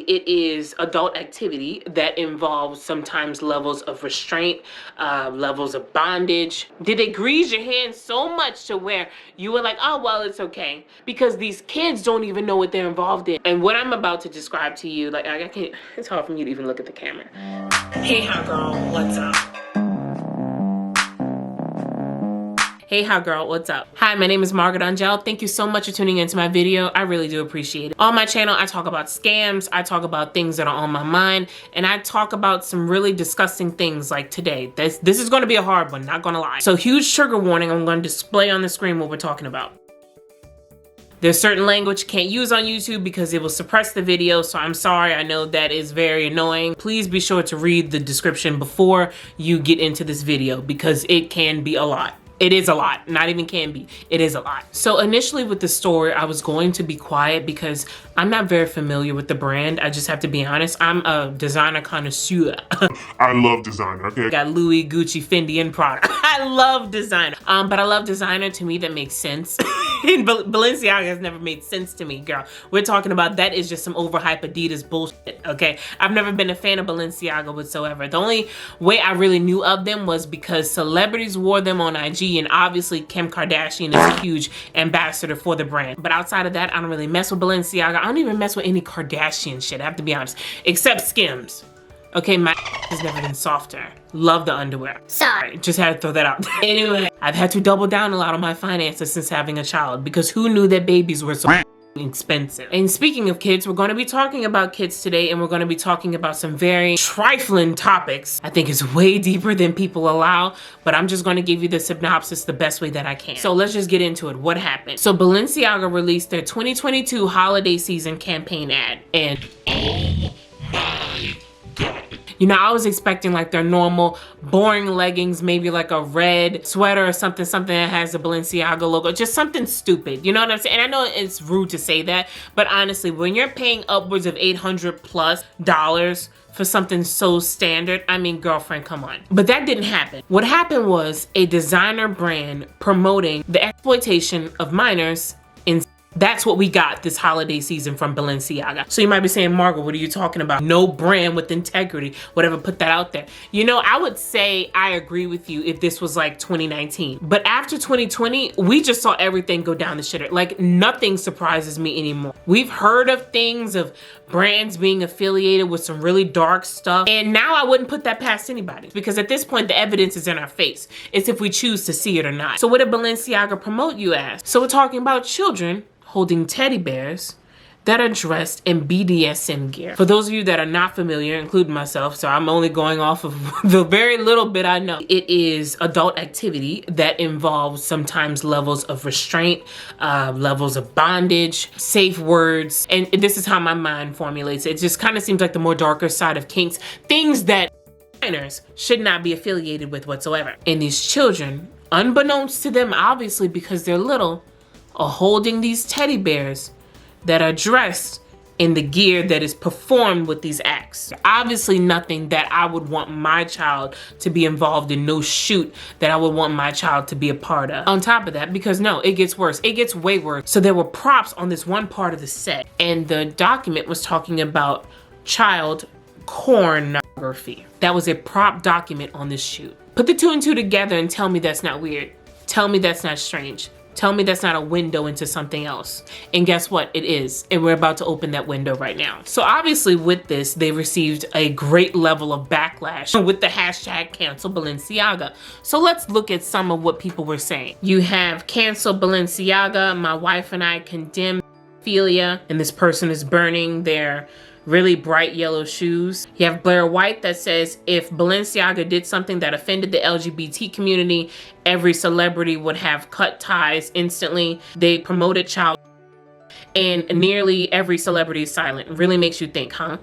it is adult activity that involves sometimes levels of restraint, levels of bondage. Did they grease your hands so much to where you were like, oh, well, it's okay? Because these kids don't even know what they're involved in. And what I'm about to describe to you, like, I can't, it's hard for me to even look at the camera. Hey, hot girl, what's up? Hey, hot girl, what's up? Hi, my name is Margaret. Thank you so much for tuning into my video. I really do appreciate it. On my channel, I talk about scams, I talk about things that are on my mind, and I talk about some really disgusting things like today. This is gonna be a hard one, not gonna lie. So huge trigger warning, I'm gonna display on the screen what we're talking about. There's certain language you can't use on YouTube because it will suppress the video, so I'm sorry, I know that is very annoying. Please be sure to read the description before you get into this video because it can be a lot. It is a lot, not even can be, it is a lot. So initially with the story, I was going to be quiet because I'm not very familiar with the brand. I just have to be honest, I'm a designer connoisseur. I love designer, okay? Got Louis, Gucci, Fendi, and Prada. I love designer, but I love designer to me that makes sense. Balenciaga has never made sense to me, girl. We're talking about that is just some overhyped Adidas bullshit, okay? I've never been a fan of Balenciaga whatsoever. The only way I really knew of them was because celebrities wore them on IG, and obviously Kim Kardashian is a huge ambassador for the brand. But outside of that, I don't really mess with Balenciaga. I don't even mess with any Kardashian shit, I have to be honest, except Skims. Okay, my has never been softer. Love the underwear. Sorry, just had to throw that out. Anyway, I've had to double down a lot on my finances since having a child because who knew that babies were so expensive. And speaking of kids, we're going to be talking about kids today, and we're going to be talking about some very trifling topics. I think it's way deeper than people allow, but I'm just going to give you the synopsis the best way that I can. So let's just get into it. What happened? So Balenciaga released their 2022 holiday season campaign ad, and oh my God. You know, I was expecting like their normal boring leggings, maybe like a red sweater or something that has the Balenciaga logo, just something stupid. You know what I'm saying? And I know it's rude to say that, but honestly, when you're paying upwards of $800+ for something so standard, I mean, girlfriend, come on. But that didn't happen. What happened was a designer brand promoting the exploitation of minors in. That's what we got this holiday season from Balenciaga. So you might be saying, Margaret, what are you talking about? No brand with integrity would ever put that out there. You know, I would say I agree with you if this was like 2019. But after 2020, we just saw everything go down the shitter. Like nothing surprises me anymore. We've heard of things, of brands being affiliated with some really dark stuff. And now I wouldn't put that past anybody because at this point, the evidence is in our face. It's if we choose to see it or not. So what did Balenciaga promote you as? So we're talking about children holding teddy bears that are dressed in BDSM gear. For those of you that are not familiar, including myself, so I'm only going off of the very little bit I know. It is adult activity that involves sometimes levels of restraint, levels of bondage, safe words, and this is how my mind formulates it. It just kind of seems like the more darker side of kinks, things that minors should not be affiliated with whatsoever. And these children, unbeknownst to them, obviously because they're little, are holding these teddy bears that are dressed in the gear that is performed with these acts. Obviously nothing that I would want my child to be involved in, no shoot that I would want my child to be a part of. On top of that, because no, it gets worse. It gets way worse. So there were props on this one part of the set, and the document was talking about child pornography. That was a prop document on this shoot. Put the two and two together and tell me that's not weird. Tell me that's not strange. Tell me that's not a window into something else. And guess what? It is. And we're about to open that window right now. So obviously with this, they received a great level of backlash with the hashtag cancel Balenciaga. So let's look at some of what people were saying. You have cancel Balenciaga, my wife and I condemn pedophilia, and this person is burning their really bright yellow shoes. You have Blair White that says if Balenciaga did something that offended the LGBT community, every celebrity would have cut ties instantly. They promoted child, and nearly every celebrity is silent. It really makes you think, huh?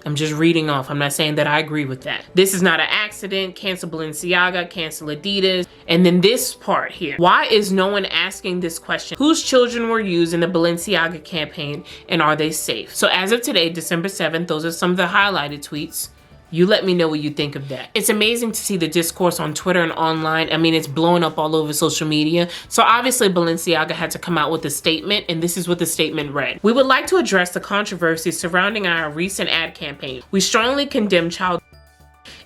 I'm just reading off. I'm not saying that I agree with that. This is not an accident. Cancel Balenciaga, cancel Adidas. And then this part here. Why is no one asking this question? Whose children were used in the Balenciaga campaign, and are they safe? So as of today, December 7th, those are some of the highlighted tweets. You let me know what you think of that. It's amazing to see the discourse on Twitter and online. I mean, it's blowing up all over social media. So obviously Balenciaga had to come out with a statement, and this is what the statement read. We would like to address the controversy surrounding our recent ad campaign. We strongly condemn child.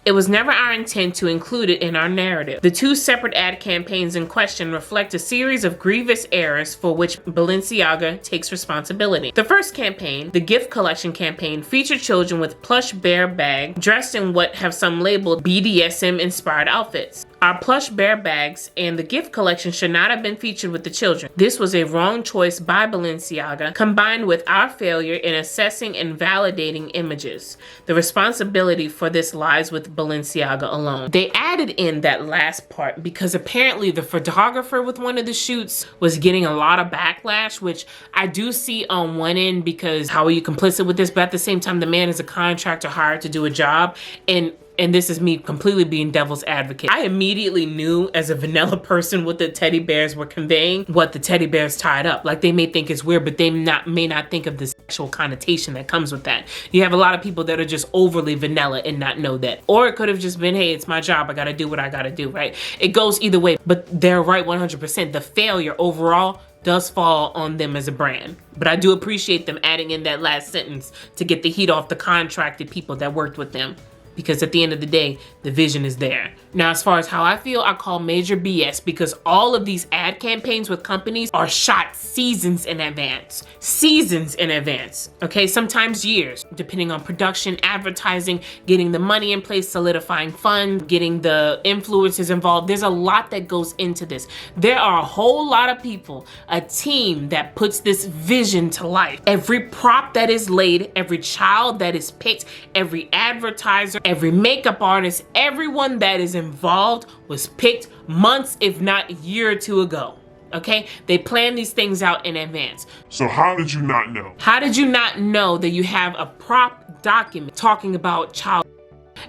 It was never our intent to include it in our narrative. The two separate ad campaigns in question reflect a series of grievous errors for which Balenciaga takes responsibility. The first campaign, the gift collection campaign, featured children with plush bear bag dressed in what have some labeled BDSM-inspired outfits. Our plush bear bags and the gift collection should not have been featured with the children. This was a wrong choice by Balenciaga, combined with our failure in assessing and validating images. The responsibility for this lies with Balenciaga alone. They added in that last part because apparently the photographer with one of the shoots was getting a lot of backlash, which I do see on one end, because how are you complicit with this? But at the same time, the man is a contractor hired to do a job, and this is me completely being devil's advocate. I immediately knew as a vanilla person what the teddy bears were conveying, what the teddy bears tied up. Like, they may think it's weird, but they may not think of the sexual connotation that comes with that. You have a lot of people that are just overly vanilla and not know that. Or it could have just been, hey, it's my job, I gotta do what I gotta do, right? It goes either way, but they're right 100%. The failure overall does fall on them as a brand. But I do appreciate them adding in that last sentence to get the heat off the contracted people that worked with them. Because at the end of the day, the vision is there. Now, as far as how I feel, I call major BS, because all of these ad campaigns with companies are shot seasons in advance. Seasons in advance, okay? Sometimes years, depending on production, advertising, getting the money in place, solidifying funds, getting the influencers involved. There's a lot that goes into this. There are a whole lot of people, a team that puts this vision to life. Every prop that is laid, every child that is picked, every advertiser, every makeup artist, everyone that is involved was picked months, if not a year or two ago. Okay? They plan these things out in advance. So how did you not know? How did you not know that you have a prop document talking about child?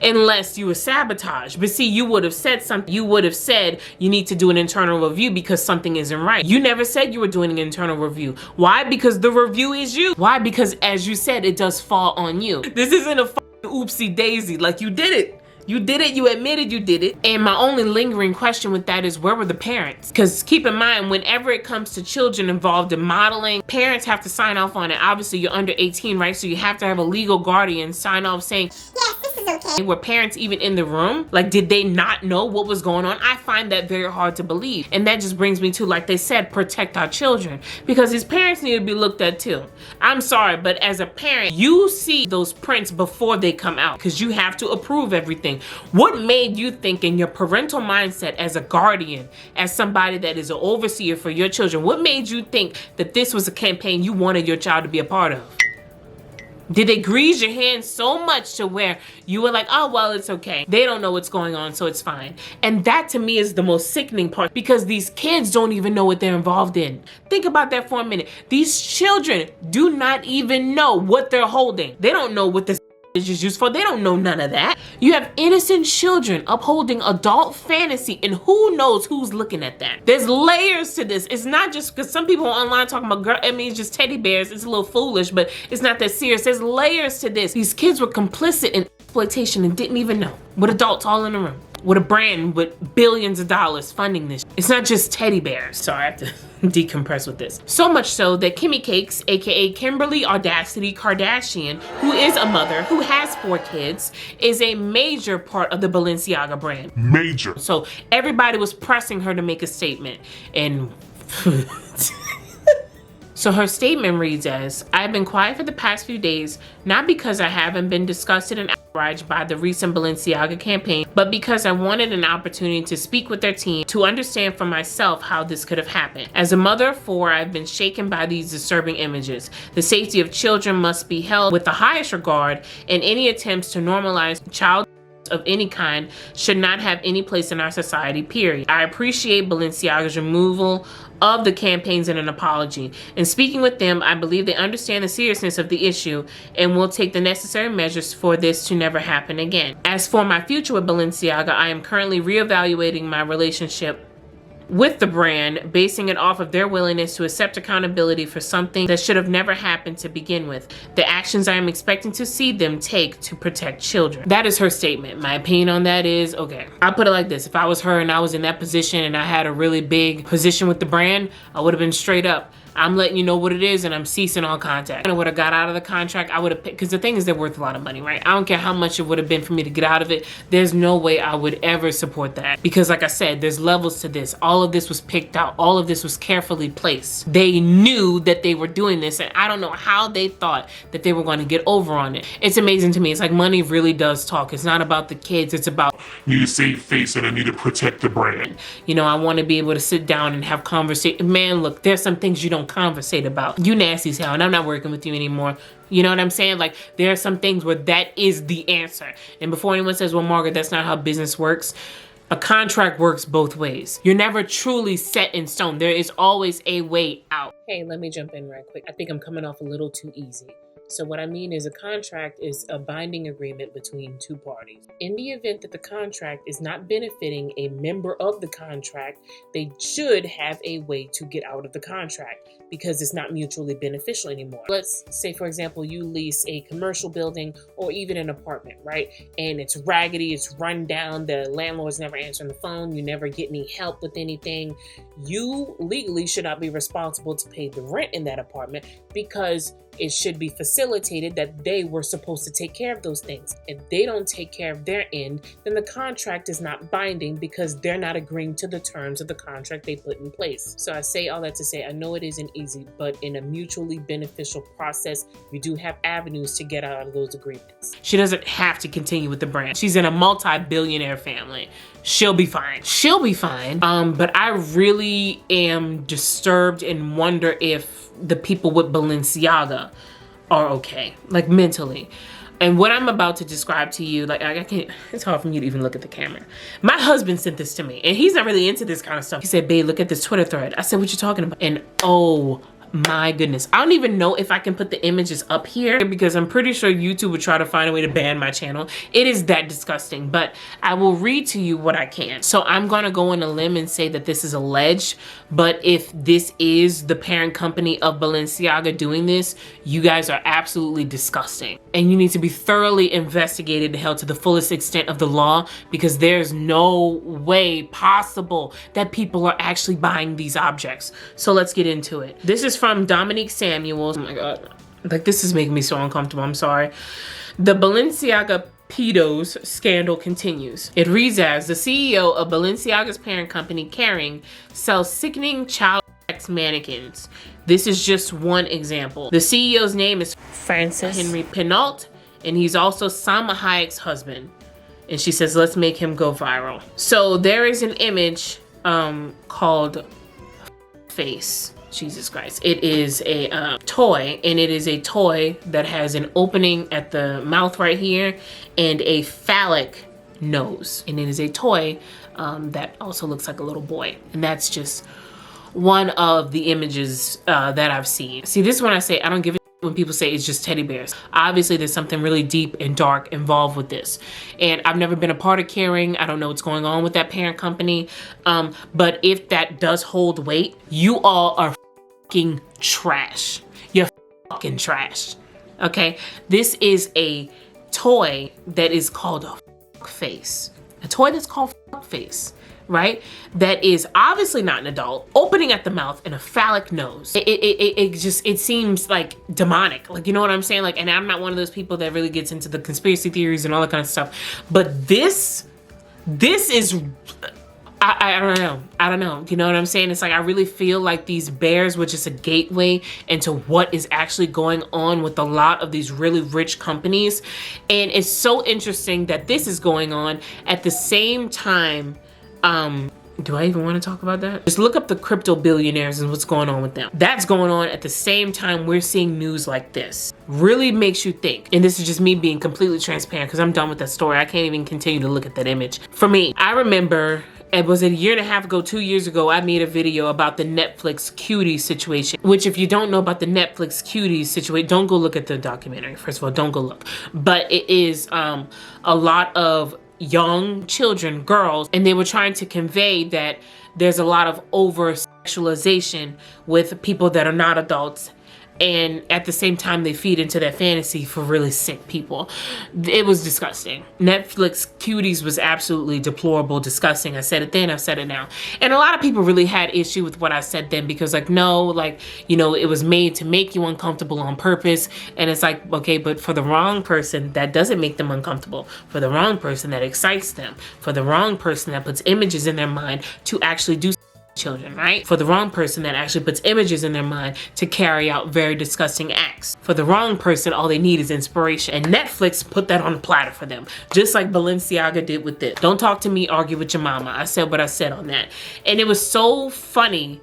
Unless you were sabotaged. But see, you would have said something. You would have said you need to do an internal review because something isn't right. You never said you were doing an internal review. Why? Because the review is you. Why? Because as you said, it does fall on you. This isn't a oopsie daisy. Like, you did it. You did it, you admitted you did it. And my only lingering question with that is, where were the parents? Because keep in mind, whenever it comes to children involved in modeling, parents have to sign off on it. Obviously, you're under 18, right? So you have to have a legal guardian sign off saying, yes, this is okay. Were parents even in the room? Like, did they not know what was going on? I find that very hard to believe. And that just brings me to, like they said, protect our children. Because these parents need to be looked at too. I'm sorry, but as a parent, you see those prints before they come out, because you have to approve everything. What made you think in your parental mindset as a guardian, as somebody that is an overseer for your children, what made you think that this was a campaign you wanted your child to be a part of? Did they grease your hands so much to where you were like, oh, well, it's okay. They don't know what's going on, so it's fine. And that to me is the most sickening part, because these kids don't even know what they're involved in. Think about that for a minute. These children do not even know what they're holding. They don't know what this is used for. They don't know none of that. You have innocent children upholding adult fantasy, and who knows who's looking at that. There's layers to this. It's not just because some people online talking about, girl, I mean, it's just teddy bears. It's a little foolish, but it's not that serious. There's layers to this. These kids were complicit in exploitation and didn't even know, with adults all in the room, with a brand with billions of dollars funding this. It's not just teddy bears. Sorry, I have to decompress with this. So much so that Kimmy Cakes, aka Kimberly Audacity Kardashian, who is a mother, who has 4 kids, is a major part of the Balenciaga brand. Major. So everybody was pressing her to make a statement, and so her statement reads as, I've been quiet for the past few days, not because I haven't been disgusted and outraged by the recent Balenciaga campaign, but because I wanted an opportunity to speak with their team to understand for myself how this could have happened. As a mother of 4, I've been shaken by these disturbing images. The safety of children must be held with the highest regard, and any attempts to normalize child of any kind should not have any place in our society, period. I appreciate Balenciaga's removal of the campaigns and an apology. In speaking with them, I believe they understand the seriousness of the issue and will take the necessary measures for this to never happen again. As for my future with Balenciaga, I am currently reevaluating my relationship with the brand, basing it off of their willingness to accept accountability for something that should have never happened to begin with. The actions I am expecting to see them take to protect children. That is her statement. My opinion on that is, okay, I'll put it like this. If I was her and I was in that position and I had a really big position with the brand, I would have been straight up. I'm letting you know what it is and I'm ceasing all contact. I would have got out of the contract. I would have, because the thing is they're worth a lot of money, right? I don't care how much it would have been for me to get out of it. There's no way I would ever support that. Because like I said, there's levels to this. All of this was picked out. All of this was carefully placed. They knew that they were doing this and I don't know how they thought that they were going to get over on it. It's amazing to me. It's like money really does talk. It's not about the kids. It's about, need to save face and I need to protect the brand. you know, I want to be able to sit down and have conversation. Man, look, there's some things you don't conversate about. You nasty as hell and I'm not working with you anymore. You know what I'm saying? Like there are some things where that is the answer. And before anyone says, well, Margaret, that's not how business works. A contract works both ways. You're never truly set in stone. There is always a way out. Hey, let me jump in right quick. I think I'm coming off a little too easy. So what I mean is a contract is a binding agreement between two parties. In the event that the contract is not benefiting a member of the contract, they should have a way to get out of the contract because it's not mutually beneficial anymore. Let's say, for example, you lease a commercial building or even an apartment, right? And it's raggedy, it's run down, the landlord's never answering the phone, you never get any help with anything. You legally should not be responsible to pay the rent in that apartment because it should be facilitated that they were supposed to take care of those things. If they don't take care of their end, then the contract is not binding because they're not agreeing to the terms of the contract they put in place. So I say all that to say, I know it isn't easy, but in a mutually beneficial process, you do have avenues to get out of those agreements. She doesn't have to continue with the brand. She's in a multi-billionaire family. She'll be fine. She'll be fine. But I really am disturbed and wonder if the people with Balenciaga are okay, like mentally. And what I'm about to describe to you, like I can't, it's hard for me to even look at the camera. My husband sent this to me and he's not really into this kind of stuff. He said, babe, look at this Twitter thread. I said, what you talking about? And oh my goodness. I don't even know if I can put the images up here because I'm pretty sure YouTube would try to find a way to ban my channel. It is that disgusting, but I will read to you what I can. So I'm gonna go on a limb and say that this is alleged, but if this is the parent company of Balenciaga doing this, you guys are absolutely disgusting. And you need to be thoroughly investigated and held to the fullest extent of the law because there's no way possible that people are actually buying these objects. So let's get into it. This is from Dominique Samuels. Oh my God, like this is making me so uncomfortable, I'm sorry. The Balenciaga pedos scandal continues. It reads as, the CEO of Balenciaga's parent company, Kering, sells sickening child sex mannequins. This is just one example. The CEO's name is Francis Henry Pinault, and he's also Salma Hayek's husband. And she says, let's make him go viral. So there is an image called Face. Jesus Christ. It is a toy, and it is a toy that has an opening at the mouth right here and a phallic nose. And it is a toy that also looks like a little boy. And that's just one of the images that I've seen. See, this is when I say I don't give a when people say it's just teddy bears. Obviously, there's something really deep and dark involved with this. And I've never been a part of Kering. I don't know what's going on with that parent company. But if that does hold weight, you all are fucking trash. You're fucking trash. Okay? This is a toy that is called a fuck face. A toy that's called fuck face. Right? That is obviously not an adult, opening at the mouth and a phallic nose. It seems like demonic. Like, you know what I'm saying? Like, and I'm not one of those people that really gets into the conspiracy theories and all that kind of stuff. But this is, I don't know. I don't know. You know what I'm saying? It's like, I really feel like these bears were just a gateway into what is actually going on with a lot of these really rich companies. And it's so interesting that this is going on at the same time. Do I even want to talk about that? Just look up the crypto billionaires and what's going on with them. That's going on at the same time we're seeing news like this. Really makes you think. And this is just me being completely transparent because I'm done with that story. I can't even continue to look at that image. For me, I remember it was a year and a half ago, 2 years ago, I made a video about the Netflix cutie situation, which if you don't know about the Netflix cutie situation, don't go look at the documentary. First of all, don't go look. But it is a lot of young children, girls, and they were trying to convey that there's a lot of over sexualization with people that are not adults, and at the same time they feed into that fantasy for really sick people. It was disgusting. Netflix Cuties was absolutely deplorable, disgusting. I said it then, I've said it now. And a lot of people really had issue with what I said then, because like, no, like, you know, it was made to make you uncomfortable on purpose. And it's like, okay, but for the wrong person, that doesn't make them uncomfortable. For the wrong person, that excites them. For the wrong person, that puts images in their mind to actually do children, right? For the wrong person, that actually puts images in their mind to carry out very disgusting acts. For the wrong person, all they need is inspiration. And Netflix put that on the platter for them, just like Balenciaga did with this. Don't talk to me, argue with your mama. I said what I said on that. And it was so funny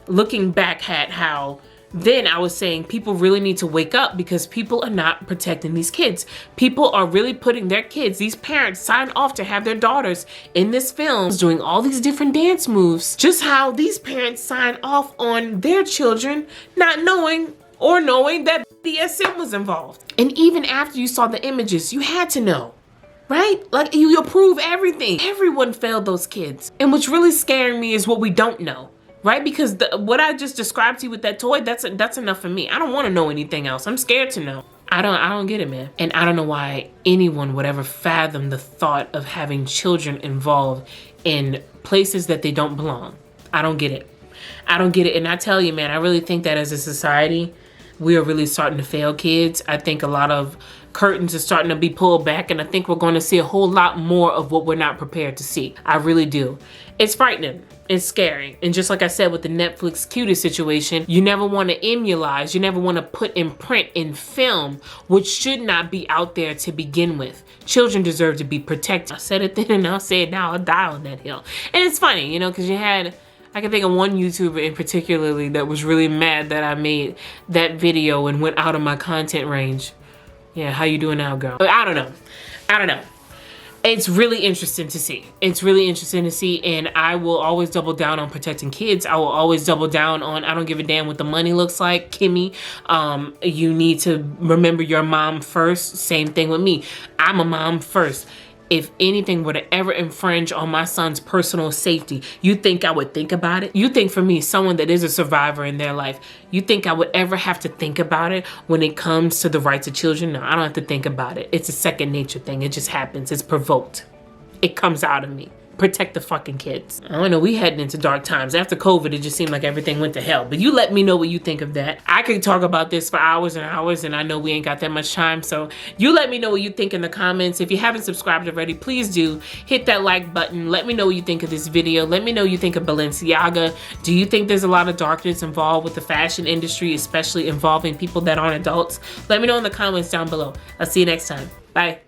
looking back at how then I was saying people really need to wake up, because people are not protecting these kids. People are really putting their kids, these parents signed off to have their daughters in this film doing all these different dance moves. Just how these parents sign off on their children not knowing or knowing that BDSM was involved. And even after you saw the images, you had to know. Right? Like, you approve everything. Everyone failed those kids. And what's really scaring me is what we don't know. Right? Because what I just described to you with that toy, that's enough for me. I don't want to know anything else. I'm scared to know. I don't get it, man. And I don't know why anyone would ever fathom the thought of having children involved in places that they don't belong. I don't get it. I don't get it. And I tell you, man, I really think that as a society, we are really starting to fail kids. I think a lot of curtains are starting to be pulled back, and I think we're going to see a whole lot more of what we're not prepared to see. I really do. It's frightening. It's scary. And just like I said with the Netflix Cutie situation, you never want to emulate, you never want to put in print, in film, which should not be out there to begin with. Children deserve to be protected. I said it then and I'll say it now. I'll die on that hill. And it's funny, you know, because I can think of one YouTuber in particularly that was really mad that I made that video and went out of my content range. Yeah, how you doing now, girl? I don't know. It's really interesting to see. It's really interesting to see, and I will always double down on protecting kids. I will always double down on, I don't give a damn what the money looks like. Kimmy, you need to remember your mom first. Same thing with me. I'm a mom first. If anything were to ever infringe on my son's personal safety, you think I would think about it? You think for me, someone that is a survivor in their life, you think I would ever have to think about it when it comes to the rights of children? No, I don't have to think about it. It's a second nature thing. It just happens. It's provoked. It comes out of me. Protect the fucking kids. I don't know, we heading into dark times. After COVID, it just seemed like everything went to hell. But you let me know what you think of that. I could talk about this for hours and hours, and I know we ain't got that much time. So you let me know what you think in the comments. If you haven't subscribed already, please do. Hit that like button. Let me know what you think of this video. Let me know what you think of Balenciaga. Do you think there's a lot of darkness involved with the fashion industry, especially involving people that aren't adults? Let me know in the comments down below. I'll see you next time. Bye.